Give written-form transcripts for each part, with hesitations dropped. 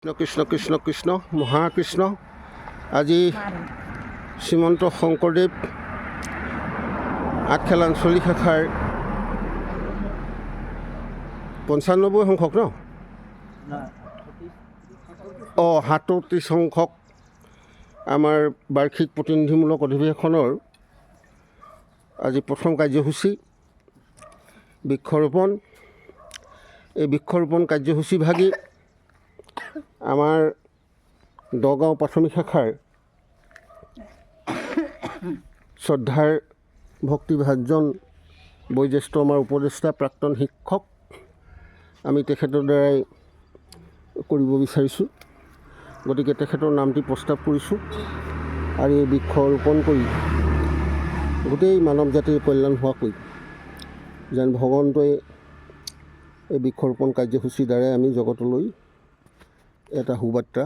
কৃষ্ণ কৃষ্ণ কৃষ্ণ মহাকৃষ্ণ। আজি শ্ৰীমন্ত শংকৰদেৱ আঠখেল আঞ্চলিক শাখাৰ ৯৫ সংখ্যক ন ৩৭ সংখ্যক আমাৰ বাৰ্ষিক প্ৰতিনিধিমূলক অধিৱেশনৰ আজি প্ৰথম কাৰ্যসূচী বৃক্ষৰোপণ। এই বৃক্ষৰোপণ কাৰ্যসূচীভাগী আমাৰ দগাঁও প্ৰাথমিক শাখাৰ শ্ৰদ্ধাৰ ভক্তিভাজন বয়োজ্যেষ্ঠ আমাৰ উপদেষ্টা প্ৰাক্তন শিক্ষক, আমি তেখেতৰ দ্বাৰাই কৰিব বিচাৰিছোঁ। গতিকে তেখেতৰ নামটি প্ৰস্তাৱ কৰিছোঁ আৰু এই বৃক্ষ ৰোপণ কৰি গোটেই মানৱ জাতিৰ কল্যাণ হোৱাকৈ যেন ভগৱন্তই এই বৃক্ষৰোপণ কাৰ্যসূচীৰ দ্বাৰাই আমি জগতলৈ এটা সুবাৰ্তা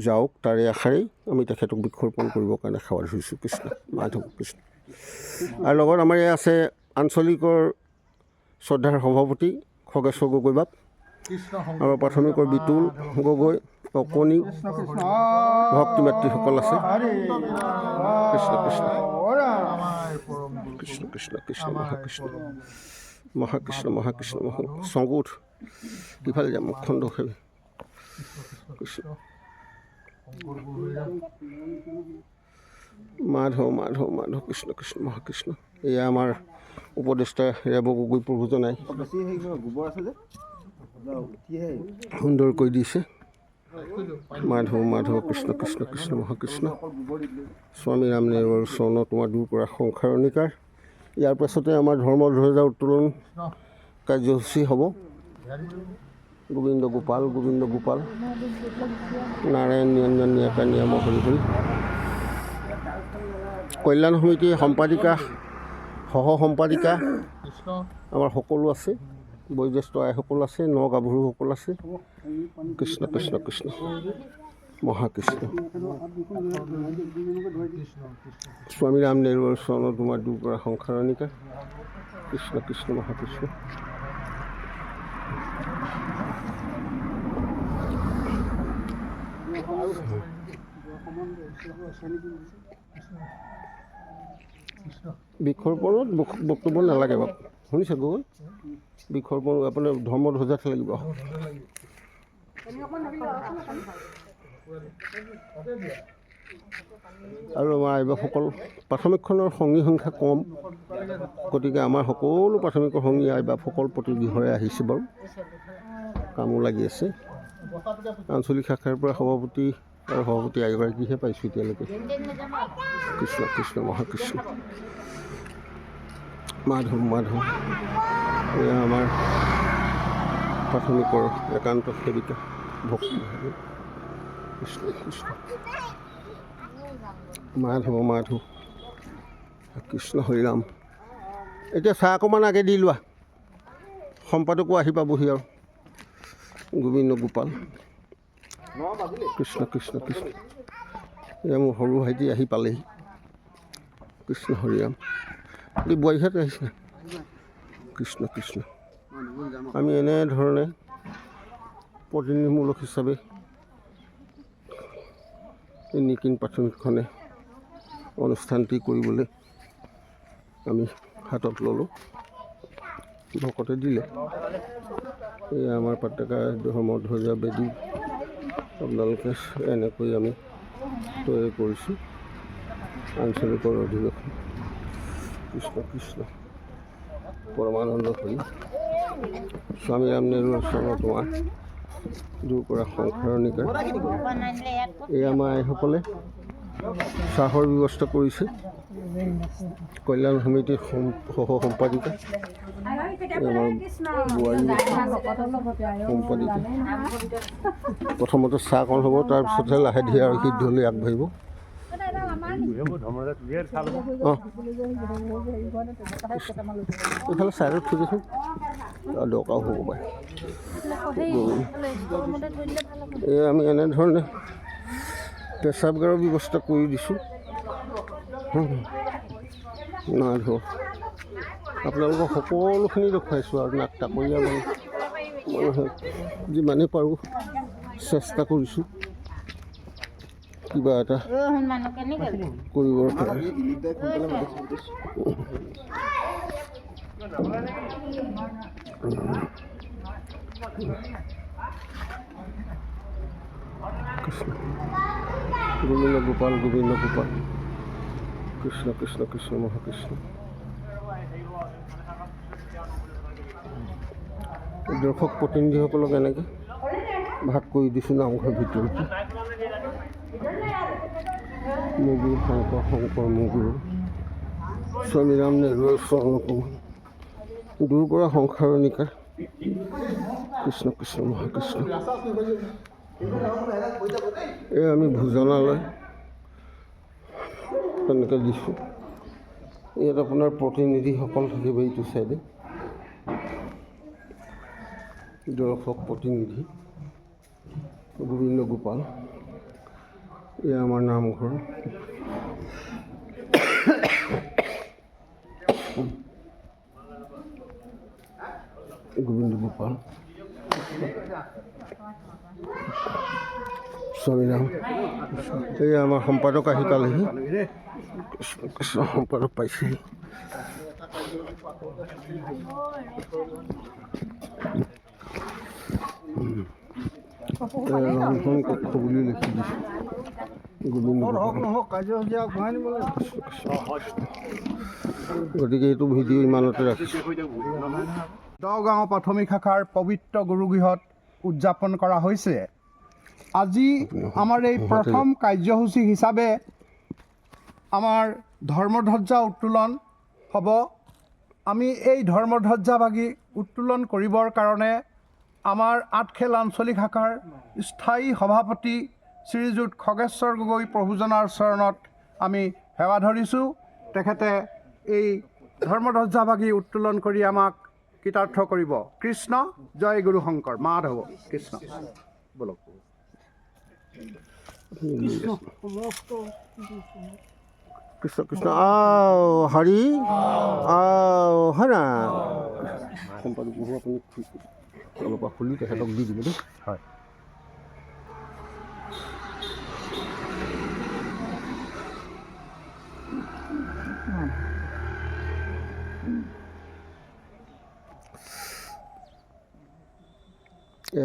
যাওক, তাৰে আশাৰেই আমি তেখেতক বৃক্ষৰোপণ কৰিবৰ কাৰণে সেৱা ধৰিছোঁ। কৃষ্ণ মাধৱ কৃষ্ণ। আৰু লগত আমাৰ এই আছে আঞ্চলিকৰ শ্ৰদ্ধাৰ সভাপতি খগেশ্বৰ গগৈ বাপ, আমাৰ প্ৰাথমিকৰ বিতুল গগৈ, অকণি ভক্তি মাতৃসকল আছে। কৃষ্ণ কৃষ্ণ কৃষ্ণ কৃষ্ণ কৃষ্ণ মহাকৃষ্ণ মহাকৃষ্ণ মহাকৃষ্ণ মহা সংগোধ কিফালে যাম মুখখন দোষে কৃষ্ণ মাধৱ মাধৱ মাধৱ কৃষ্ণ কৃষ্ণ মহাকৃষ্ণ। এয়া আমাৰ উপদেষ্টা ৰেৱ গগৈ প্ৰভুজনাই সুন্দৰকৈ দিছে। মাধৱ মাধৱ কৃষ্ণ কৃষ্ণ কৃষ্ণ মহাকৃষ্ণ। স্বামী ৰামদেৱৰ চৰণত তোমাৰ দূৰ কৰা সংসাৰৰ নিকাৰ। ইয়াৰ পাছতে আমাৰ ধৰ্ম ধ্বজা উত্তোলন কাৰ্যসূচী হ'ব। গোবিন্দ গোপাল গোবিন্দ গোপাল নাৰায়ণ নিৰঞ্জন নিয়াকা নিয়াম হৰি হৰি। কল্যাণ সমিতিৰ সম্পাদিকা সহ সম্পাদিকা আমাৰ সকলো আছে, বয়োজ্যেষ্ঠ আইসকল আছে, গাভৰুসকল আছে। কৃষ্ণ কৃষ্ণ কৃষ্ণ মহাকৃষ্ণ। স্বামী ৰামদেৱৰ চৰণত তোমাৰ দূৰ কৰা সংসাৰৰ নিকাৰ। কৃষ্ণ কৃষ্ণ মহাকৃষ্ণ। বৃক্ষৰোপণত বক্তব্য নালাগে বাৰু, শুনিছে গগৈ? বৃক্ষৰোপণ আপোনাৰ ধৰ্ম ধ্বজাত লাগিব। আৰু আমাৰ আইবাসকল প্ৰাথমিকখনৰ সংগী সংখ্যা কম, গতিকে আমাৰ সকলো প্ৰাথমিকৰ সংগী আইবাসকল প্ৰতি গৃহৰে আহিছে বাৰু, কামো লাগি আছে। আঞ্চলিক শাখাৰ পৰা সভাপতি আৰু সভাপতি এগৰাকীহে পাইছোঁ এতিয়ালৈকে। কৃষ্ণ কৃষ্ণ মহাকৃষ্ণ মাধৱ মাধৱ। এয়া আমাৰ প্ৰাথমিকৰ একান্ত সেৱিকা ভক্তি। কৃষ্ণ কৃষ্ণ মাধৱ মাধৱ কৃষ্ণ হৰিৰাম। এতিয়া চাহ অকণমান আগে দি লোৱা, সম্পাদকো আহি পাবহি আৰু। গোবিন্দ গোপাল কৃষ্ণ কৃষ্ণ কৃষ্ণ। এয়া মোৰ সৰু ভাইটি আহি পালেহি। কৃষ্ণ হৰিৰাম। এই বোৱাৰীহঁত আহিছে। কৃষ্ণ কৃষ্ণ। আমি এনেধৰণে প্ৰতিনিধিমূলক হিচাপে এই নিকিন প্ৰাথমিকখনে অনুষ্ঠানটি কৰিবলৈ আমি হাতত ল'লোঁ, ভকতে দিলে। এই আমাৰ পতাকা ধৰ্ম ধ্বজা বেদী আপোনালোকে এনেকৈ আমি তৈয়াৰ কৰিছোঁ আঞ্চলিকৰ অধিৱেশন। কৃষ্ণ কৃষ্ণ পৰমানন্দ হৰি। স্বামী ৰামদেৱৰ চৰণত তোমাৰ দূৰ কৰা সংসাৰৰ নিকাৰ। এই আমাৰ আইসকলে চাহৰ ব্যৱস্থা কৰিছে। কল্যাণ সমিতিৰ সহ সম্পাদিকা, আমাৰ বোৱাৰী সম্পাদিকা। প্ৰথমতে চাহকণ হ'ব, তাৰপিছতহে লাহে ধীৰে আৰু সিদ্ধলৈ আগবাঢ়িব। এইফালে চাইডত থৈ দিছোঁ, দৰকাৰ হ'ব পাৰে। এই আমি এনেধৰণে পেচাবগাৰৰ ব্যৱস্থা কৰি দিছোঁ। মাধৱ আপোনালোকক সকলোখিনি দেখুৱাইছোঁ আৰু নাক টাকৰীয়া মানুহে যিমানেই পাৰোঁ চেষ্টা কৰিছোঁ কিবা এটা কৰিবৰ কাৰণে। কৃষ্ণ গোবিন্দ গোপাল গোবিন্দ গোপাল কৃষ্ণ কৃষ্ণ কৃষ্ণ মহাকৃষ্ণ। দৰ্শক প্ৰতিনিধিসকলক এনেকৈ ভাগ কৰি দিছোঁ নামঘৰ ভিতৰতে। মগুৰু শংকৰ শংকৰ মগুৰু স্বামীৰাম নেহৰুৰ চৰণকমল দূৰ কৰা সংসাৰণিকা কৃষ্ণ কৃষ্ণ মহাকৃষ্ণ। এই আমি ভোজনালয় তেনেকৈ দিছোঁ। ইয়াত আপোনাৰ প্ৰতিনিধিসকল থাকিব এইটো চাইডে, দৰ্শক প্ৰতিনিধি গোবিন্দ গোপাল। এয়া আমাৰ নামঘৰ। গোবিন্দ গোপাল স্বামীৰাম। এয়া আমাৰ সম্পাদক আহি পালেহি। কৃষ্ণ কৃষ্ণ সম্পাদক পাইছেহি। ৰন্ধন কক্ষ বুলি লিখি দিছোঁ গোবিন্দ গোপাল। গতিকে এইটো ভিডিঅ' ইমানতে ৰাখিছোঁ। দগাঁও প্ৰাথমিক শাখাৰ পবিত্ৰ গুৰুগৃহত উদযাপন কৰা হৈছে। আজি আমাৰ এই প্ৰথম কাৰ্যসূচী হিচাপে আমাৰ ধৰ্মধ্বজা উত্তোলন হ'ব। আমি এই ধৰ্মধ্বজাভাগি উত্তোলন কৰিবৰ কাৰণে আমাৰ আঠখেল আঞ্চলিক শাখাৰ স্থায়ী সভাপতি শ্ৰীযুত খগেশ্বৰ গগৈ প্ৰভুজনাৰ চৰণত আমি সেৱা ধৰিছোঁ। তেখেতে এই ধৰ্মধ্বজাভাগি উত্তোলন কৰি আমাক কৃতাৰ্থ কৰিব। কৃষ্ণ জয় গুৰু শংকৰ মাধৱ কৃষ্ণ বলক। কৃষ্ণ কৃষ্ণ আও হৰি আও হৰা। সম্পাদক বহু আপুনি অলপ খুলি তেখেতক দি দিব দেই। হয়।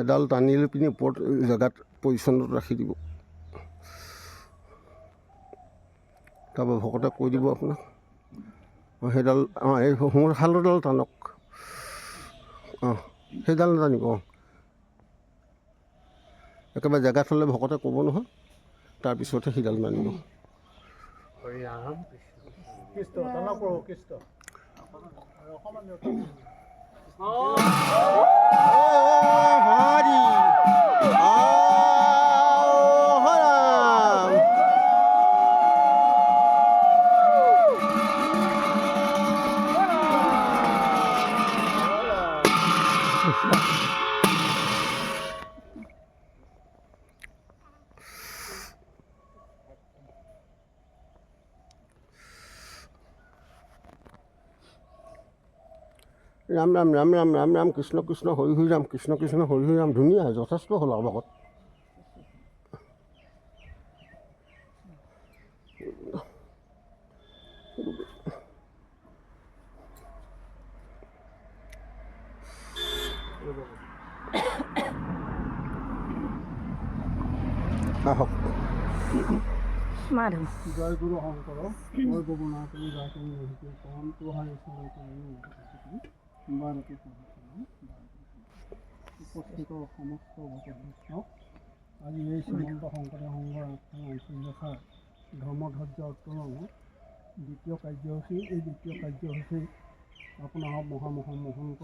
এডাল টানি লৈ পিনি ওপৰত জেগাত পজিশ্যনত ৰাখি দিব। তাৰপৰা ভকতে কৈ দিব আপোনাক সেইডাল এই মোৰ শালডাল টানক। সেইডাল নাটানিব। একেবাৰে জেগাত হ'লে ভকতে ক'ব নহয়, তাৰপিছতহে সিডাল নানিব। ৰাম ৰাম ৰাম ৰাম ৰাম ৰাম কৃষ্ণ কৃষ্ণ হৰি হৰি ৰাম কৃষ্ণ কৃষ্ণ হৰি হৰি ৰাম। ধুনীয়া যথেষ্ট হ'ল আৰু ভকত। আহক। মাধৱ জয় গুৰু শংকৰ জয় গোবনা তুমি জয় তুমি নহিকে পৰম তোহাৰি উপস্থিত সমস্ত ভকত বৈষ্ণৱ, আজি এই শ্ৰীমন্ত শংকৰদেৱ সংঘৰ আঠখেল আঞ্চলিক শাখাৰ ধৰ্মধ্বজা উত্তোলনৰ দ্বিতীয় কাৰ্যসূচী। এই দ্বিতীয় কাৰ্যসূচী আপোনাৰ মহামহন্ত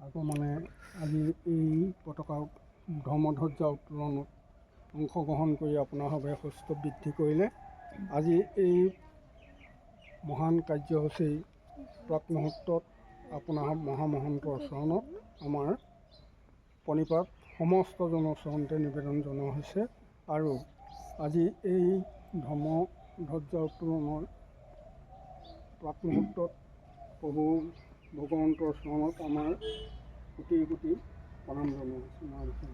আগমনে আজি এই পতাকা ধৰ্মধ্বজা উত্তোলনত অংশগ্ৰহণ কৰি আপোনাৰভাৱে সুস্থ বৃদ্ধি কৰিলে। আজি এই মহান কাৰ্যসূচীৰ প্ৰাক মুহূৰ্তত আপোনাৰ মহামহন্তৰ চৰণত আমাৰ প্ৰণিপাত সমস্ত জনচৰণতে নিবেদন জনোৱা হৈছে। আৰু আজি এই ধৰ্মধ্বজা উত্তোলনৰ প্ৰাক মুহূৰ্তত প্ৰভু ভগৱন্তৰ চৰণত আমাৰ কোটি কোটি প্ৰণাম জনাইছোঁ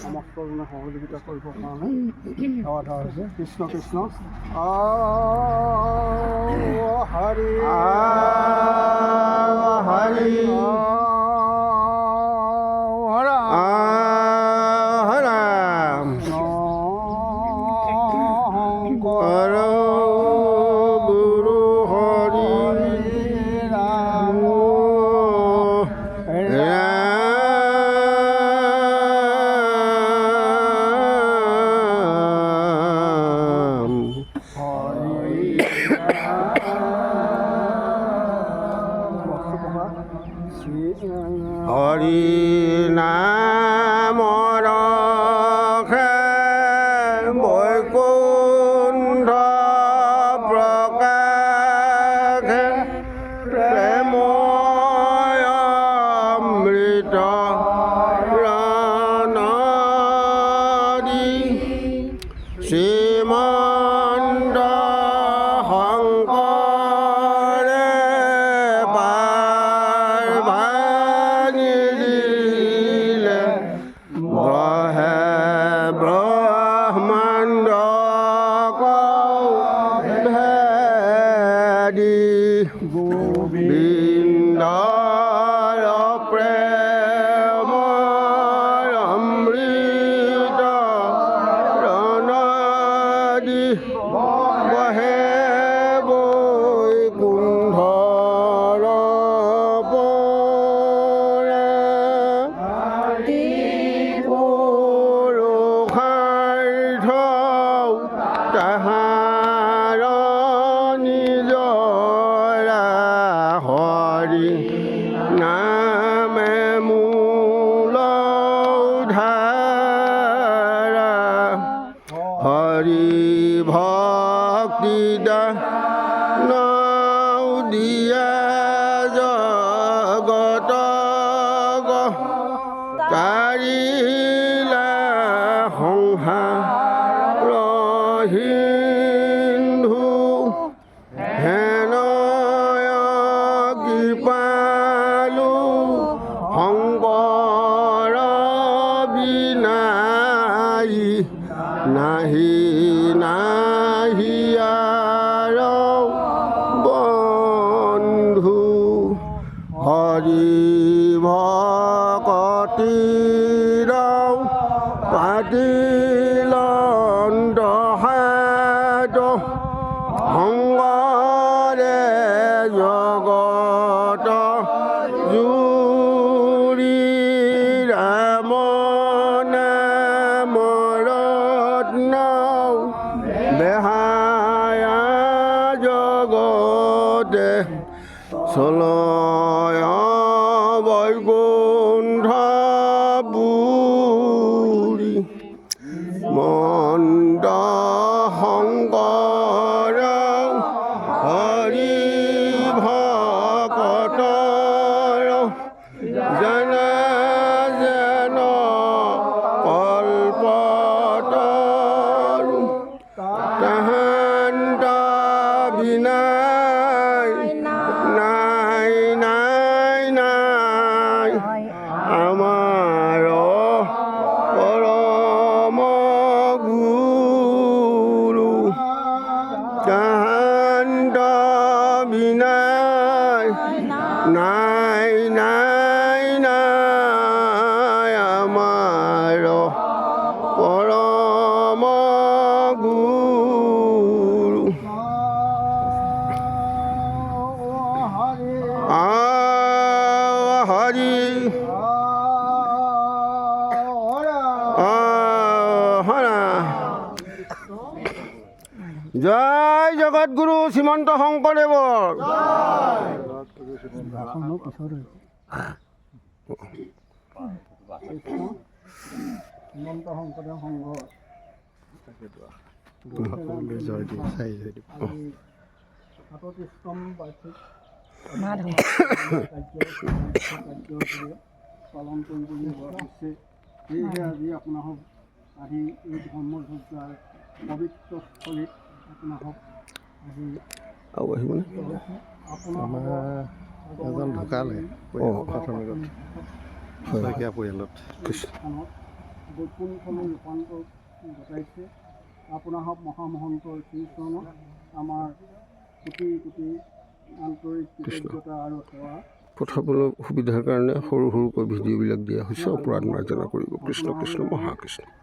সমস্ত জনে সহযোগিতা কৰিবৰ কাৰণে সেৱা ধৰা হৈছে। কৃষ্ণ কৃষ্ণ হৰি হৰি হৰাম হৰ গুৰু হৰি ৰাম ৰাম হৰি নামৰ বৈকুণ্ঠ প্ৰকাশ প্ৰেময় অমৃত প্ৰণদি শ্ৰীমন্ত শংকৰে ভাঙি দিলে ব্ৰহে ব্ৰহ্মাণ্ড ভেদি গোবিন্দৰ প্ৰেম অমৃত প্ৰণদি বহে বৈকুণ্ঠৰ পৰা পুৰুষাৰ্থ তাহাৰ নিজৰা হৰি নামে মূল ধাৰা হৰি ভক্তি দান দিয়া জগত কাৰিলা সংসাৰ সিন্ধু হেনয় কৃপালু শংকৰ বিনাই নাহি নাহি আৰ বন্ধু হৰি ভকতিৰ পাতিলন্ত হাত সংগৰে জগত জুৰি ৰাম নাম ৰত্ন বেহায়া জগতে চলয় বৈকুণ্ঠ পুৰি মন্দ শংকৰ হৰি ভকতৰ জানা যেন কল্পতৰু তাহান্ত বিনাই নাই নাই নাই আমাৰ পৰম গুৰু তাহান্ত বিনাই নাই নাই নাই আমাৰ পৰম গুৰু হৰি হৰা জয় জগতগুৰু শ্ৰীমন্ত শংকৰদেৱৰ শ্ৰীমন্ত শংকৰদেৱ সংঘ সাতত্ৰিছতম বাৰ্ষিক পালন কৰিবলৈ হৈছে। সেয়েহে আজি আপোনালোক আহি এই ধৰ্মযজ্ঞৰ পবিত্ৰস্থলীত আপোনালোক আজি আপোনালোকৰ এজন ঢুকালে অঁ প্ৰাথমিকত হয় শইকীয়া পৰিয়ালত। কৃষ্ণ স্থানত বৈকুণ্ঠলৈ ৰূপান্তৰ ঘটাইছে। আপোনাসৱ মহামহন্তৰ শ্ৰীচৰণত আমাৰ কোটি কোটি আন্তৰিক কৃতজ্ঞতা আৰু সেৱা। পঠাবলৈ সুবিধাৰ কাৰণে সৰু সৰুকৈ ভিডিঅ'বিলাক দিয়া হৈছে। অপৰাধ মাৰ্জনা কৰিব। কৃষ্ণ কৃষ্ণ মহাকৃষ্ণ।